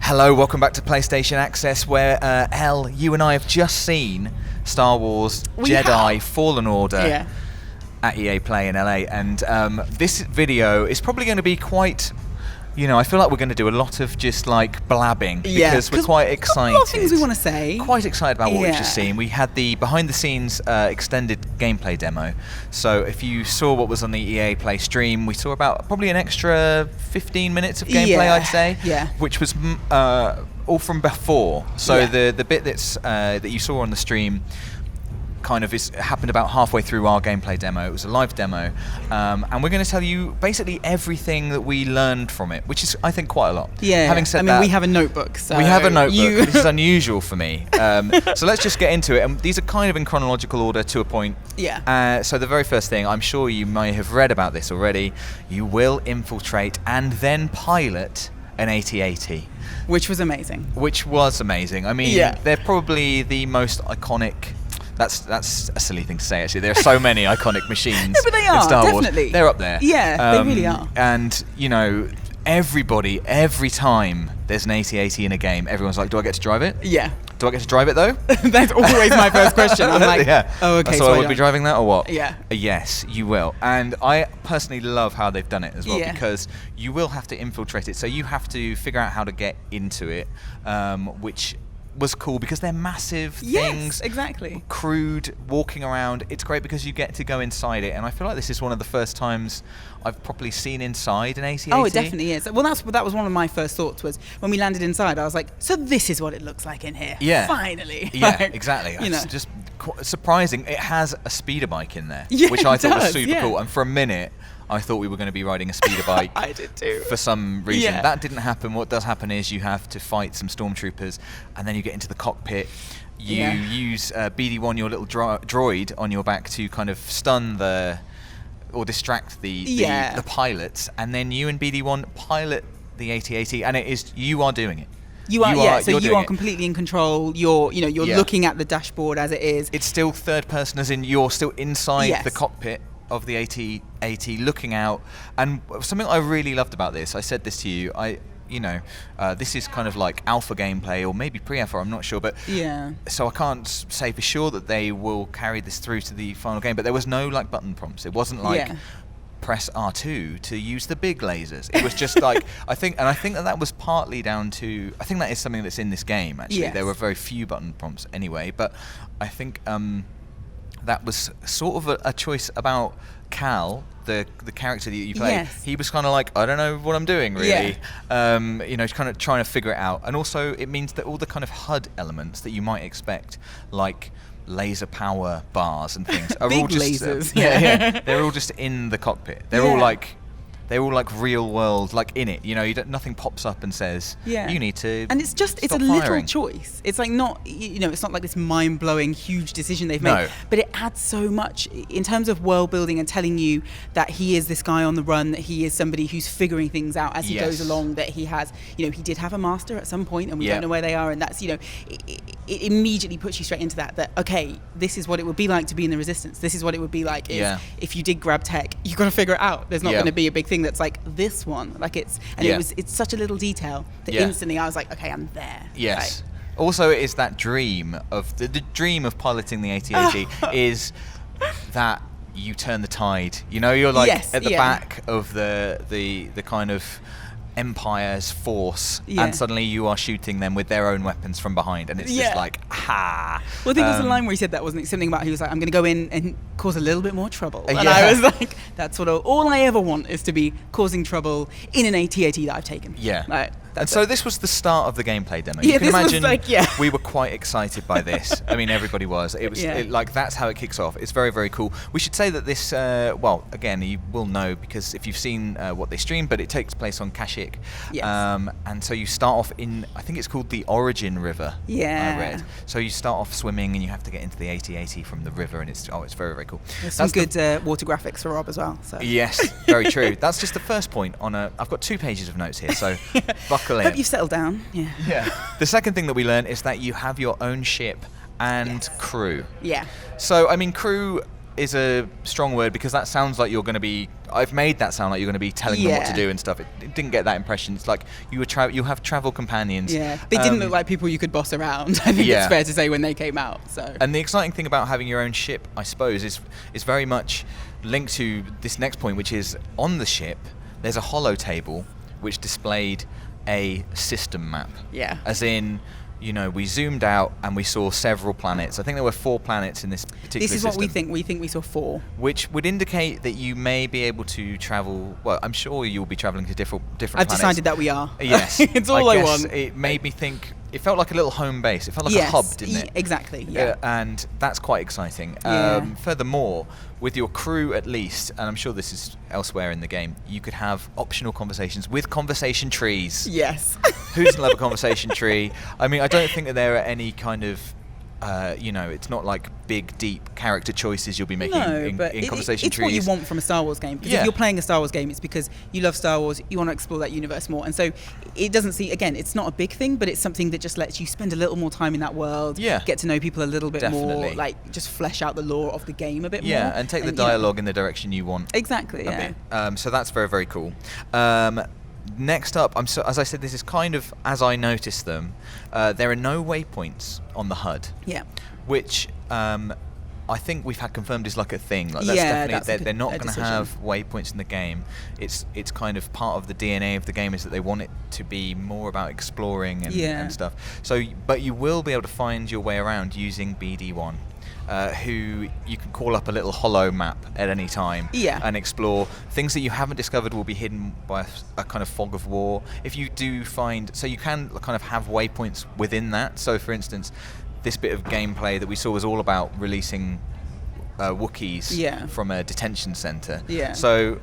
Hello, welcome back to PlayStation Access, where Elle, you and I have just seen Star Wars Jedi Fallen Order at EA Play in LA, and this video is probably going to be quite, I feel like we're going to do a lot of just like blabbing because we're quite excited. A lot of things we want to say. Quite excited about what we've just seen. We had the behind-the-scenes extended gameplay demo. So if you saw what was on the EA Play stream, we saw about probably an extra 15 minutes of gameplay, I'd say, which was all from before. So the bit that's that you saw on the stream kind of happened about halfway through our gameplay demo. It was a live demo, and we're going to tell you basically everything that we learned from it, which is, I think, quite a lot. Having said that, we have a notebook. So we have a notebook. This is unusual for me. So let's just get into it. And these are kind of in chronological order to a point. So the very first thing, I'm sure you may have read about this already, you will infiltrate and then pilot an AT-AT. Which was amazing. I mean, they're probably the most iconic. That's a silly thing to say, actually. There are so many iconic machines no, but they are, in Star Wars. Definitely. They're up there. Yeah, they really are. And, everybody, every time there's an AT-AT in a game, everyone's like, do I get to drive it? Yeah. Do I get to drive it, though? That's always my first question. I'm like, oh, okay. So I would be driving that or what? Yeah. Yes, you will. And I personally love how they've done it as well, because you will have to infiltrate it. So you have to figure out how to get into it, which was cool because they're massive things. Exactly. Crude, walking around. It's great because you get to go inside it, and I feel like this is one of the first times I've properly seen inside an AT-AT. Oh, it definitely is. Well, that was one of my first thoughts, was when we landed inside, I was like, so this is what it looks like in here. Yeah. Finally. Yeah, exactly. It's just surprising. It has a speeder bike in there, yeah, which I thought was super cool. And for a minute, I thought we were going to be riding a speeder bike. I did too. For some reason. Yeah. That didn't happen. What does happen is you have to fight some stormtroopers, and then you get into the cockpit. You use BD-1, your little droid on your back, to kind of stun or distract the pilots, and then you and BD-1 pilot the AT-AT, and you are doing it. You are completely in control. You're looking at the dashboard as it is. It's still third person, as in you're still inside the cockpit of the AT-AT looking out. And something I really loved about this, I said this to you, this is kind of like alpha gameplay, or maybe pre-alpha, I'm not sure, but so I can't say for sure that they will carry this through to the final game, but there was no like button prompts. It wasn't like press R2 to use the big lasers. It was just like, I think that was partly down to, I think that is something that's in this game, actually. There were very few button prompts anyway, but I think that was sort of a choice about Cal, the character that you play. He was kind of like, I don't know what I'm doing, really. He's kind of trying to figure it out. And also, it means that all the kind of HUD elements that you might expect, like laser power bars and things, are all just lasers. They're all just in the cockpit. They're all like real world, like in it. Nothing pops up and says you need to. And it's a little choice. It's like not, it's not like this mind-blowing huge decision they've made. But it adds so much in terms of world building and telling you that he is this guy on the run, that he is somebody who's figuring things out as he goes along. That he has, he did have a master at some point, and we don't know where they are. And that's, it immediately puts you straight into that okay, this is what it would be like to be in the Resistance. This is what it would be like if you did grab tech. You've got to figure it out. There's not going to be a big thing that's like this one, like it's such a little detail that instantly I was like, okay, I'm there. Yes. Right. Also, it is that dream of the dream of piloting the AT-AT is that you turn the tide. You're like at the back of the kind of Empire's force, and suddenly you are shooting them with their own weapons from behind, and it's just like, ha. Well, I think there was a line where he said that, wasn't it? Something about, he was like, I'm going to go in and cause a little bit more trouble. And I was like, that's all I ever want, is to be causing trouble in an AT-AT that I've taken. So this was the start of the gameplay demo. You can imagine we were quite excited by this. I mean, everybody was. It was that's how it kicks off. It's very, very cool. We should say that this, again, you will know because if you've seen what they streamed, but it takes place on Kashyyyk. And so you start off in, I think it's called the Origin River. I read. So you start off swimming and you have to get into the AT-AT from the river, and it's very, very cool. There's some good water graphics for Rob as well. So. Yes, very true. That's just the first point on I've got 2 pages of notes here, so buckle in. Hope you've settled down. The second thing that we learn is that you have your own ship and crew. Yeah. So, I mean, crew is a strong word, because that sounds like you're going to be. I've made that sound like you're going to be telling them what to do and stuff. It didn't get that impression. It's like you have travel companions. Yeah, they didn't look like people you could boss around. I think it's fair to say when they came out. So. And the exciting thing about having your own ship, I suppose, is very much linked to this next point, which is on the ship there's a holo table which displayed a system map. Yeah. As in, we zoomed out and we saw several planets. I think there were 4 planets in this particular system. This is what we think. We think we saw 4. Which would indicate that you may be able to travel. Well, I'm sure you'll be traveling to different planets. I've decided that we are. Yes. It's all I want. It made me think. It felt like a little home base. It felt like a hub, didn't it? Exactly. Yeah. And that's quite exciting. Furthermore, with your crew at least, and I'm sure this is elsewhere in the game, you could have optional conversations with conversation trees. Yes. Who doesn't love a conversation tree? I mean, I don't think that there are any kind of, it's not like big, deep character choices you'll be making in conversation trees. It's what you want from a Star Wars game. Because if you're playing a Star Wars game, it's because you love Star Wars, you want to explore that universe more. And so it doesn't again, it's not a big thing, but it's something that just lets you spend a little more time in that world, get to know people a little bit more, like just flesh out the lore of the game a bit more. Yeah, and take the dialogue in the direction you want. Exactly, So that's very, very cool. Next up, as I said, this is kind of as I noticed them. There are no waypoints on the HUD. Yeah. Which I think we've had confirmed is like a thing. Like that's definitely they're not going to have waypoints in the game. It's kind of part of the DNA of the game is that they want it to be more about exploring and stuff. So, but you will be able to find your way around using BD1. Who you can call up a little holo map at any time and explore. Things that you haven't discovered will be hidden by a kind of fog of war. If you do find, so you can kind of have waypoints within that. So for instance, this bit of gameplay that we saw was all about releasing Wookiees from a detention center. Yeah. So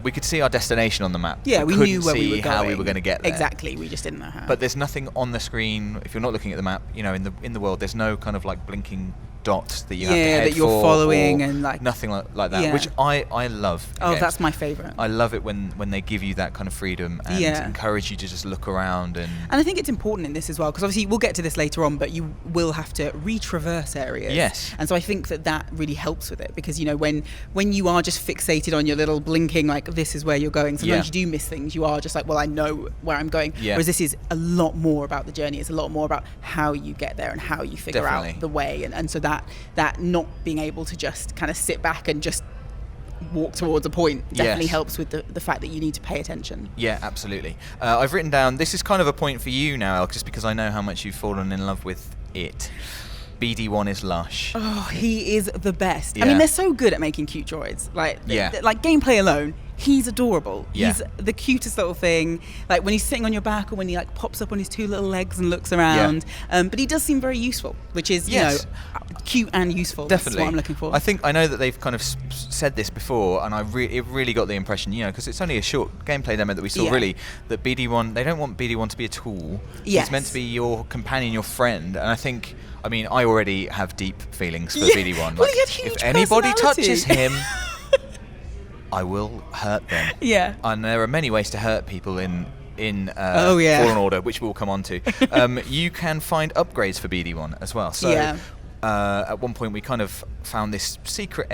we could see our destination on the map. Yeah, we knew where we were going. How we were going to get there. Exactly, we just didn't know how. But there's nothing on the screen. If you're not looking at the map, in the world, there's no kind of like blinking dots that you have to head that you're following and like nothing like that, which I love. Oh, that's my favorite. I love it when they give you that kind of freedom and encourage you to just look around and I think it's important in this as well because obviously we'll get to this later on, but you will have to retraverse areas. Yes. And so I think that really helps with it because when you are just fixated on your little blinking like this is where you're going, sometimes you do miss things. You are just like, well, I know where I'm going. Yeah. Whereas this is a lot more about the journey. It's a lot more about how you get there and how you figure out the way and so that not being able to just kind of sit back and just walk towards a point definitely helps with the fact that you need to pay attention. Yeah, absolutely. I've written down, this is kind of a point for you now, Elle, just because I know how much you've fallen in love with it. BD1 is lush. Oh, he is the best. Yeah. I mean, they're so good at making cute droids. Like gameplay alone, he's adorable. Yeah. He's the cutest little thing. Like when he's sitting on your back or when he like pops up on his 2 little legs and looks around. Yeah. But he does seem very useful, which is cute and useful. Definitely. That's what I'm looking for. I know that they've kind of said this before, and it really got the impression, because it's only a short gameplay demo that we saw. Really, that BD1, they don't want BD1 to be a tool. Yes. It's meant to be your companion, your friend, and I already have deep feelings for BD1. Well, he had huge if anybody touches him, I will hurt them. Yeah. And there are many ways to hurt people in Fallen Order, which we'll come on to. You can find upgrades for BD1 as well. So at one point we kind of found this secret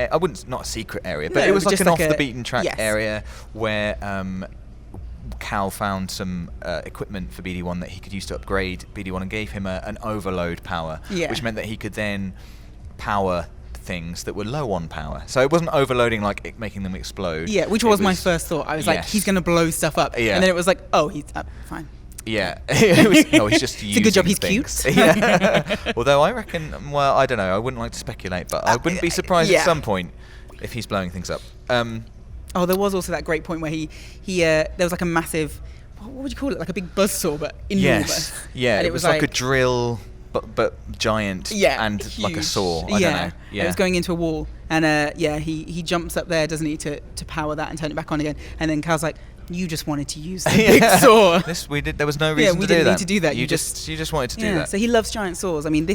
not a secret area, but it was like an off the beaten track area where Cal found some equipment for BD1 that he could use to upgrade BD1 and gave him an overload power, which meant that he could then power things that were low on power. So it wasn't overloading like making them explode. Yeah, which was my first thought. I was like, he's going to blow stuff up. Yeah. And then it was like, oh, he's fine. Yeah. He's just using it's a good job he's things. Cute. Yeah. Although I reckon, well, I don't know, I wouldn't like to speculate, but I wouldn't be surprised at some point if he's blowing things up. There was also that great point where he there was like a massive, what would you call it? Like a big buzzsaw, but enormous. Yes. Yeah, and it was like a drill, but giant and huge. Like a saw. I don't know. Yeah. It was going into a wall. And he jumps up there, doesn't he, to power that and turn it back on again. And then Cal's like, you just wanted to use the big saw. There was no reason to do that. Yeah, we didn't need to do that. You just wanted to do that. So he loves giant saws. I mean,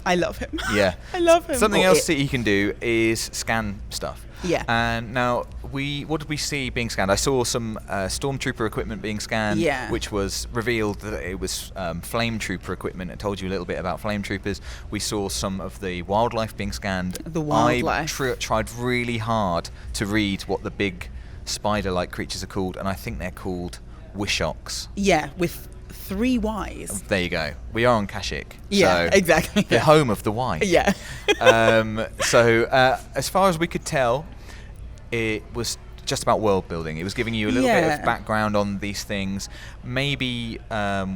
I love him. Yeah. I love him. Something else that he can do is scan stuff. Yeah. And now, what did we see being scanned? I saw some Stormtrooper equipment being scanned, which was revealed that it was Flame Trooper equipment. It told you a little bit about Flame Troopers. We saw some of the wildlife being scanned. The wildlife. I tried really hard to read what the big spider-like creatures are called, and I think they're called Wishoks. Yeah, with 3 Ys. There you go. We are on Kashyyyk. Yeah, so exactly. The home of the Y. Yeah. So as far as we could tell, it was just about world building. It was giving you a little bit of background on these things. Maybe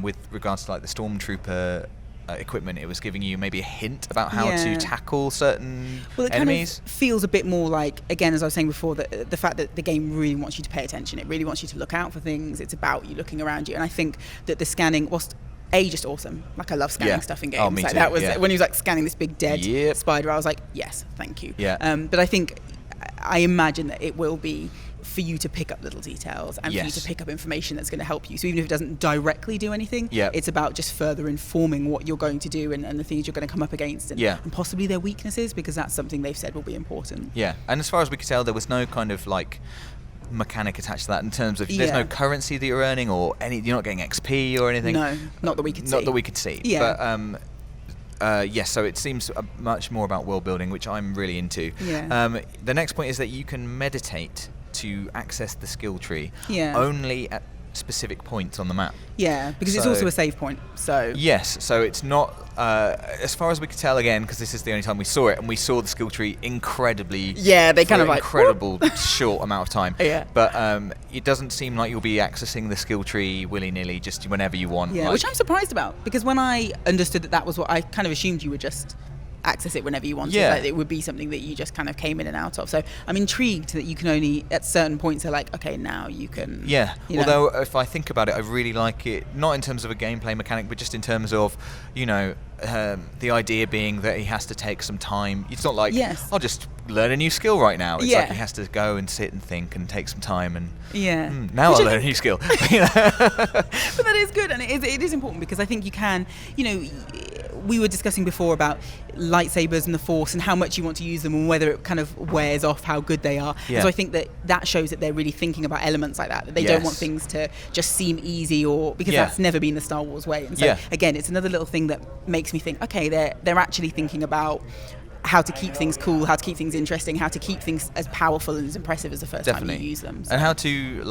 with regards to like the Stormtrooper equipment, it was giving you maybe a hint about how to tackle certain enemies. Kind of feels a bit more like, again, as I was saying before, that the fact that the game really wants you to pay attention. It really wants you to look out for things. It's about you looking around you. And I think that the scanning was just awesome. Like, I love scanning stuff in games. Oh, me like too. That was when he was like scanning this big dead spider. I was like, yes, thank you. But I think, I imagine that it will be for you to pick up little details and for you to pick up information that's going to help you. So even if it doesn't directly do anything, it's about just further informing what you're going to do and the things you're going to come up against and possibly their weaknesses, because that's something they've said will be important. Yeah, and as far as we could tell, there was no kind of like mechanic attached to that in terms of there's no currency that you're earning or you're not getting XP or anything. No, not that we could see. Not that we could see. Yeah. But so it seems much more about world building, which I'm really into. Yeah. The next point is that you can meditate to access the skill tree only at specific points on the map. Yeah, because it's also a save point. So yes, so it's not as far as we could tell, again, because this is the only time we saw it, and we saw the skill tree incredibly incredible short amount of time. But it doesn't seem like you'll be accessing the skill tree willy-nilly just whenever you want. Yeah, which I'm surprised about, because when I understood that was what I kind of assumed you would just access it whenever you wanted. Like, it would be something that you just kind of came in and out of. So I'm intrigued that you can only at certain points are like, okay, now you can. Yeah. Although if I think about it, I really like it, not in terms of a gameplay mechanic, but just in terms of, the idea being that he has to take some time. It's not like I'll just learn a new skill right now. It's like he has to go and sit and think and take some time and now I'll learn a new skill. But that is good, and it is important, because I think you can, we were discussing before about lightsabers and the Force and how much you want to use them and whether it kind of wears off how good they are. So I think that shows that they're really thinking about elements like that they don't want things to just seem easy, or because that's never been the Star Wars way. And so again, it's another little thing that makes me think, okay, they're actually thinking about how to keep things cool, how to keep things interesting, how to keep things as powerful and as impressive as the first time you use them. So. And how to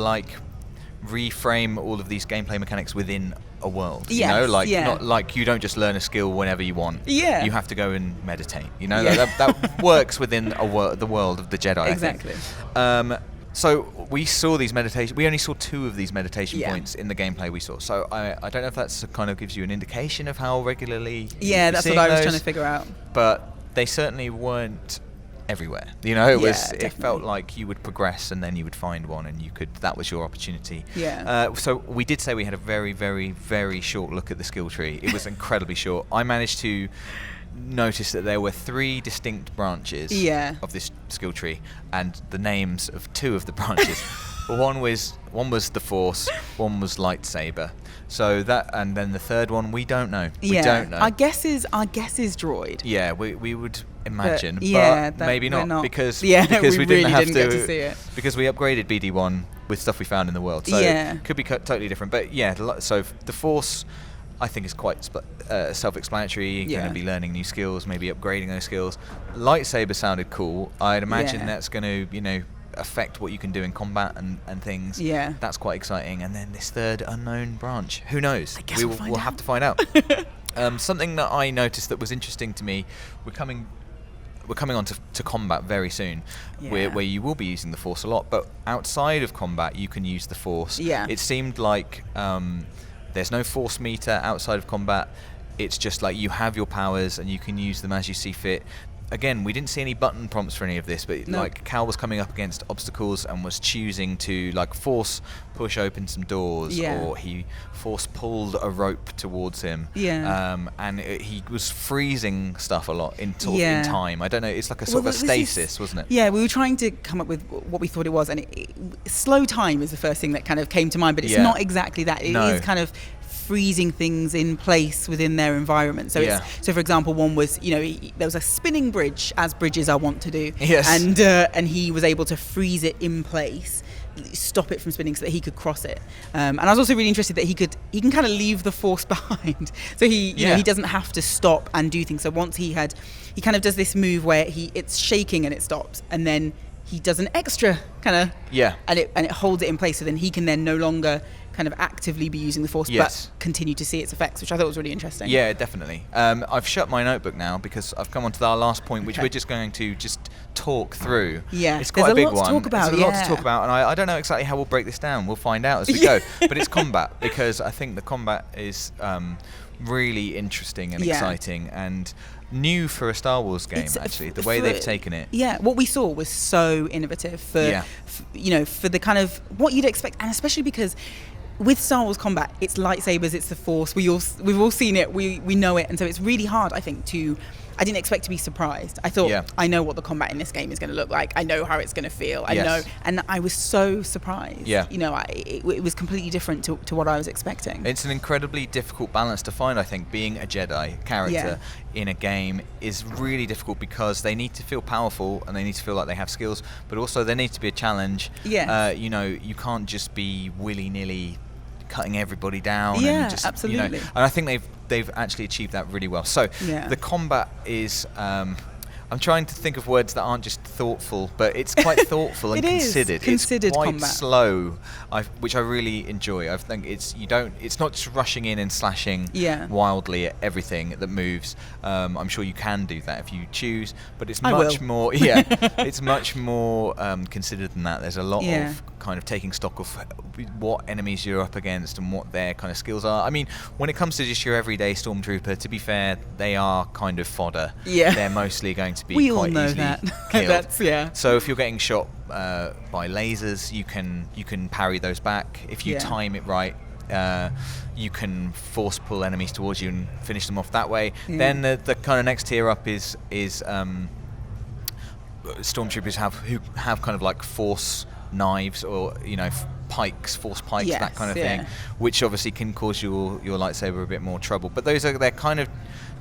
reframe all of these gameplay mechanics within a world. Not like you don't just learn a skill whenever you want. Yeah. You have to go and meditate. That works within the world of the Jedi. Exactly. I think. So we saw these meditation. We only saw 2 of these meditation points in the gameplay we saw. So I don't know if that's kind of gives you an indication of how regularly. Yeah, that's what I was trying to figure out. But they certainly weren't everywhere. It felt like you would progress and then you would find one and that was your opportunity. So we did say we had a very, very, very short look at the skill tree. It was incredibly short. I managed to notice that there were 3 distinct branches of this skill tree, and the names of 2 of the branches. one was the Force, one was lightsaber. So that, and then the third one we don't know. We don't know. Our guess is droid. Yeah, we would imagine, but maybe not because we really didn't have get to see it. Because we upgraded BD1 with stuff we found in the world. So it could be totally different. But so the Force, I think, is quite self-explanatory. You're going to be learning new skills, maybe upgrading those skills. Lightsaber sounded cool. I'd imagine that's going to, affect what you can do in combat and things. That's quite exciting. And then this third unknown branch. Who knows? I guess we'll have to find out. Something that I noticed that was interesting to me, we're coming on to combat very soon, where you will be using the Force a lot, but outside of combat you can use the Force. It seemed like there's no Force meter outside of combat. It's just like you have your powers and you can use them as you see fit. Again, we didn't see any button prompts for any of this, but like Cal was coming up against obstacles and was choosing to Force push open some doors, or he Force pulled a rope towards him, and he was freezing stuff a lot in time. I don't know, it's like a sort of a stasis, wasn't it? Yeah, we were trying to come up with what we thought it was, and slow time is the first thing that kind of came to mind, but it's not exactly that. It is kind of freezing things in place within their environment. So so for example, one was, there was a spinning bridge, as bridges are wont to do. Yes. And he was able to freeze it in place, stop it from spinning so that he could cross it. And I was also really interested that he can kind of leave the force behind. So he doesn't have to stop and do things. So once he kind of does this move where it's shaking and it stops, and then he does an extra kind of and it holds it in place, so then he can then no longer kind of actively be using the force but continue to see its effects, which I thought was really interesting. Yeah, definitely. I've shut my notebook now because I've come on to our last point, which we're just going to talk through. Yeah, it's quite a big one. There's a lot to talk about, and I don't know exactly how we'll break this down. We'll find out as we go. But it's combat, because I think the combat is really interesting and exciting and new for a Star Wars game, actually, the way they've taken it. Yeah, what we saw was so innovative for the kind of what you'd expect, and especially because with Star Wars combat, it's lightsabers, it's the Force. We've all seen it, we know it, and so it's really hard, I think, I didn't expect to be surprised. I thought, I know what the combat in this game is going to look like. I know how it's going to feel. I know, and I was so surprised. Yeah. It was completely different to what I was expecting. It's an incredibly difficult balance to find, I think. Being a Jedi character in a game is really difficult because they need to feel powerful and they need to feel like they have skills, but also there needs to be a challenge. Yeah. You can't just be willy-nilly cutting everybody down. Yeah, and just, absolutely. And I think they've actually achieved that really well. So the combat is I'm trying to think of words that aren't just thoughtful, but it's quite thoughtful and considered. Considered it's quite combat. Slow, which I really enjoy. I think it's not just rushing in and slashing wildly at everything that moves. I'm sure you can do that if you choose, but it's much more. Yeah, it's much more considered than that. There's a lot of kind of taking stock of what enemies you're up against and what their kind of skills are. I mean, when it comes to just your everyday stormtrooper, to be fair, they are kind of fodder. Yeah, they're mostly going to be we quite all know easily that. killed. So if you're getting shot by lasers, you can parry those back. If you time it right, you can force pull enemies towards you and finish them off that way. Then the kind of next tier up is stormtroopers who have kind of like force knives or force pikes, that kind of thing, which obviously can cause your lightsaber a bit more trouble. But they're kind of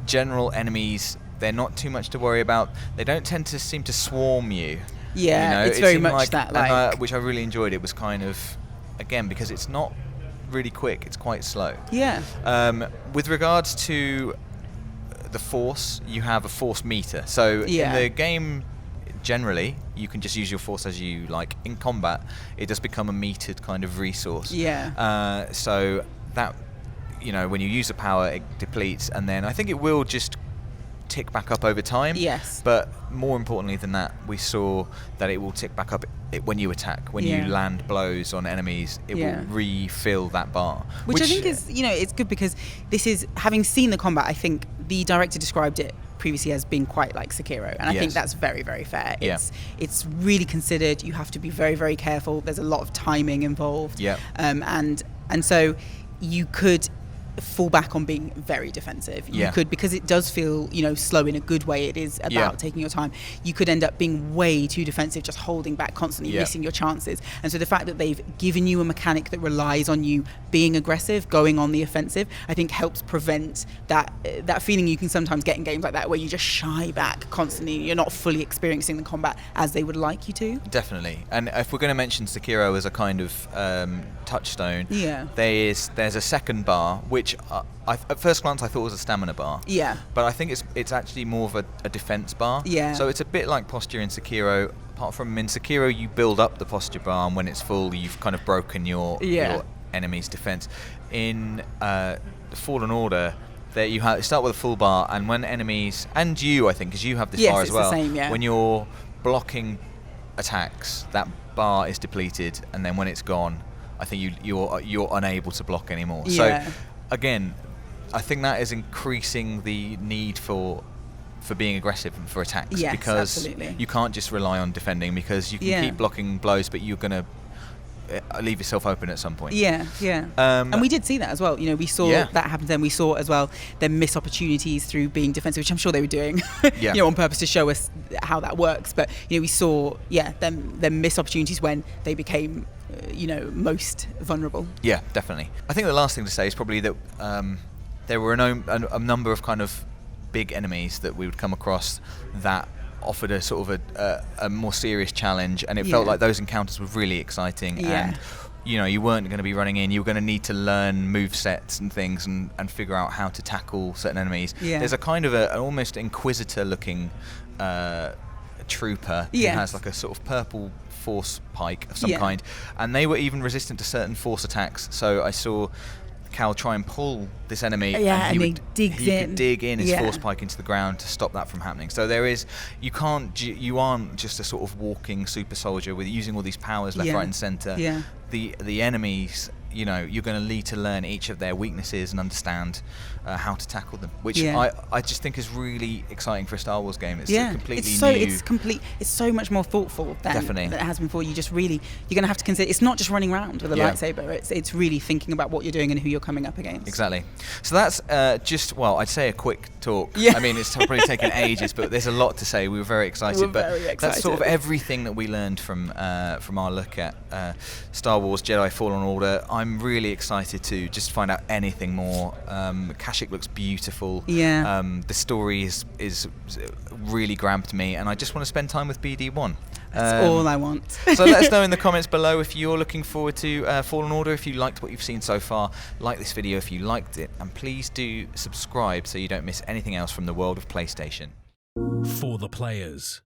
general enemies. They're not too much to worry about. They don't tend to seem to swarm you. Yeah, it's very much that. Which I really enjoyed. It was kind of, again, because it's not really quick, it's quite slow. Yeah. With regards to the Force, you have a Force meter. So in the game, generally, you can just use your Force as you like. In combat, it does become a metered kind of resource. Yeah. So that, when you use the power, it depletes, and then I think it will just tick back up over time. Yes. But more importantly than that, we saw that it will tick back up when you attack. When you land blows on enemies, it will refill that bar. Which I think is, it's good because this is, having seen the combat, I think the director described it previously as being quite like Sekiro, and I think that's very, very fair. It's really considered. You have to be very, very careful. There's a lot of timing involved. Yeah. And so you could fall back on being very defensive. You could, because it does feel, slow in a good way. It is about taking your time. You could end up being way too defensive, just holding back constantly, missing your chances. And so the fact that they've given you a mechanic that relies on you being aggressive, going on the offensive, I think helps prevent that feeling you can sometimes get in games like that, where you just shy back constantly. You're not fully experiencing the combat as they would like you to. Definitely. And if we're going to mention Sekiro as a kind of touchstone, there's a second bar, which at first glance I thought was a stamina bar. Yeah. But I think it's actually more of a defense bar. Yeah. So it's a bit like posture in Sekiro. Apart from in Sekiro, you build up the posture bar, and when it's full, you've kind of broken your enemy's defense. In the Fallen Order, there you start with a full bar, and when enemies, and you, I think, because you have this bar as well. The same, when you're blocking attacks, that bar is depleted, and then when it's gone, I think you're unable to block anymore. So again, I think that is increasing the need for being aggressive and for attacks, because absolutely. You can't just rely on defending, because you can keep blocking blows, but you're going to leave yourself open at some point. Yeah. And we did see that as well. You know, we saw that happen then. We saw as well them miss opportunities through being defensive, which I'm sure they were doing, you know, on purpose to show us how that works. But, you know, we saw, them miss opportunities when they became, most vulnerable. Yeah, definitely. I think the last thing to say is probably that there were a number of kind of big enemies that we would come across that offered a sort of a more serious challenge, and it felt like those encounters were really exciting. And you weren't going to be running in, you were going to need to learn move sets and things and figure out how to tackle certain enemies. There's a kind of an almost inquisitor looking trooper who has like a sort of purple force pike of some kind, and they were even resistant to certain force attacks. So I saw Cal try and pull this enemy, and he could dig in his force pike into the ground to stop that from happening. So you aren't just a sort of walking super soldier with using all these powers left, right, and centre. The enemies, you're going to need to learn each of their weaknesses and understand how to tackle them, which I just think is really exciting for a Star Wars game. It's completely new. It's so much more thoughtful than it has been before. You're going to have to consider, it's not just running around with a lightsaber, it's really thinking about what you're doing and who you're coming up against. Exactly. So that's I'd say a quick talk. I mean, it's probably taken ages, but there's a lot to say. We were very excited. That's sort of everything that we learned from our look at Star Wars Jedi Fallen Order. I'm really excited to just find out anything more. Kashyyyk looks beautiful. The story is really grabbed me, and I just want to spend time with BD1. That's all I want. So let us know in the comments below if you're looking forward to Fallen Order, if you liked what you've seen so far. Like this video if you liked it, and please do subscribe so you don't miss anything else from the world of PlayStation. For the players.